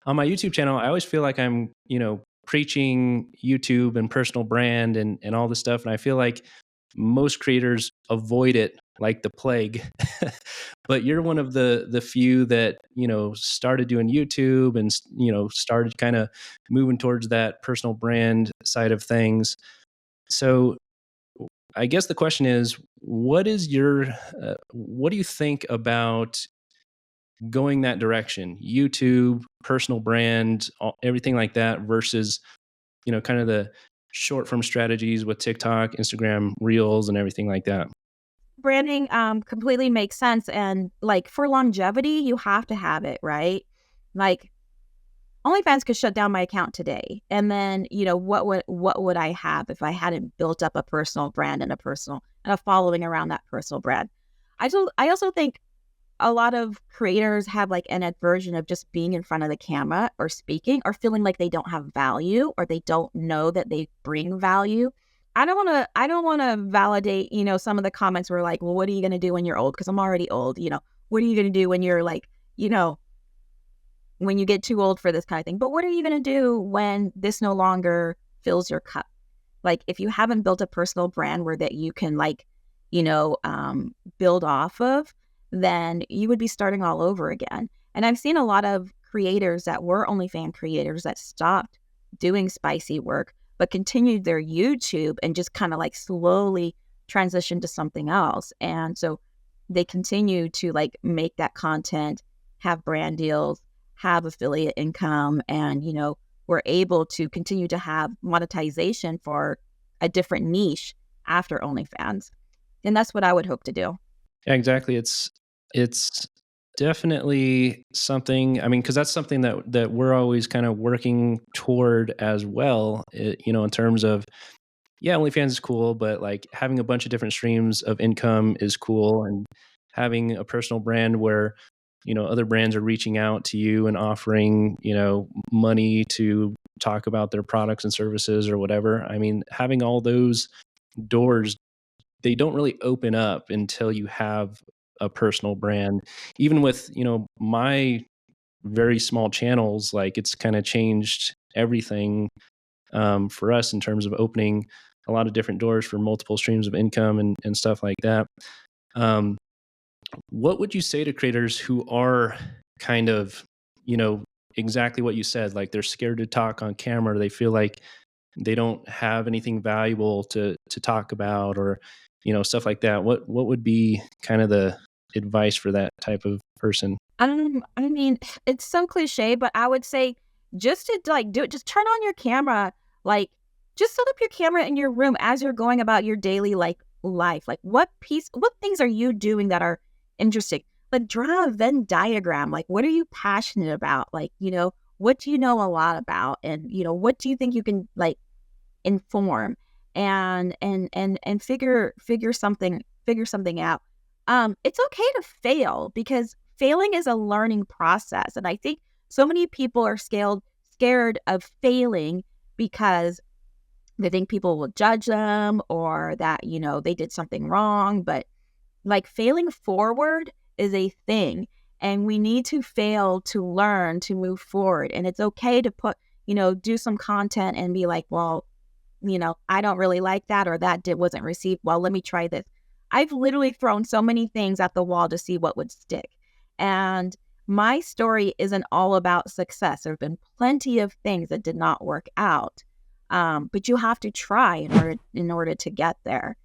on my YouTube channel, I always feel like I'm, preaching YouTube and personal brand and all this stuff. And I feel like most creators avoid it like the plague. But you're one of the few that, started doing YouTube and, started kind of moving towards that personal brand side of things. So I guess the question is, what do you think about going that direction, YouTube, personal brand, everything like that, versus, kind of the short form strategies with TikTok, Instagram, Reels, and everything like that? Branding completely makes sense. And like for longevity, you have to have it, right? Like OnlyFans could shut down my account today. And then, what would I have if I hadn't built up a personal brand and a following around that personal brand? I also think a lot of creators have like an aversion of just being in front of the camera or speaking or feeling like they don't have value or they don't know that they bring value. I don't want to validate, some of the comments were like, well, what are you going to do when you're old? Because I'm already old, what are you going to do when you're like, when you get too old for this kind of thing? But what are you going to do when this no longer fills your cup? Like if you haven't built a personal brand where that you can like, build off of, then you would be starting all over again. And I've seen a lot of creators that were OnlyFans creators that stopped doing spicy work, but continued their YouTube and just kind of like slowly transitioned to something else. And so they continue to like make that content, have brand deals, have affiliate income, and, we're able to continue to have monetization for a different niche after OnlyFans. And that's what I would hope to do. Yeah, exactly. It's definitely something. I mean, because that's something that we're always kind of working toward as well. In terms of, yeah, OnlyFans is cool, but like having a bunch of different streams of income is cool, and having a personal brand where other brands are reaching out to you and offering money to talk about their products and services or whatever. I mean, having all those doors, they don't really open up until you have a personal brand. Even with, my very small channels, like it's kind of changed everything for us in terms of opening a lot of different doors for multiple streams of income and stuff like that. Um, what would you say to creators who are kind of, you know, exactly what you said, like they're scared to talk on camera, they feel like they don't have anything valuable to talk about, or stuff like that? What would be kind of the advice for that type of person? I mean, it's so cliche, but I would say just to like do it, just turn on your camera, like just set up your camera in your room as you're going about your daily like life. Like what things are you doing that are interesting? Like draw a Venn diagram. Like what are you passionate about? Like, what do you know a lot about? And, what do you think you can like inform and figure something out. It's okay to fail because failing is a learning process. And I think so many people are scared of failing because they think people will judge them or that, they did something wrong. But like failing forward is a thing. And we need to fail to learn to move forward. And it's okay to do some content and be like, well, I don't really like that, or wasn't received. Well, let me try this. I've literally thrown so many things at the wall to see what would stick. And my story isn't all about success. There have been plenty of things that did not work out. But you have to try in order to get there.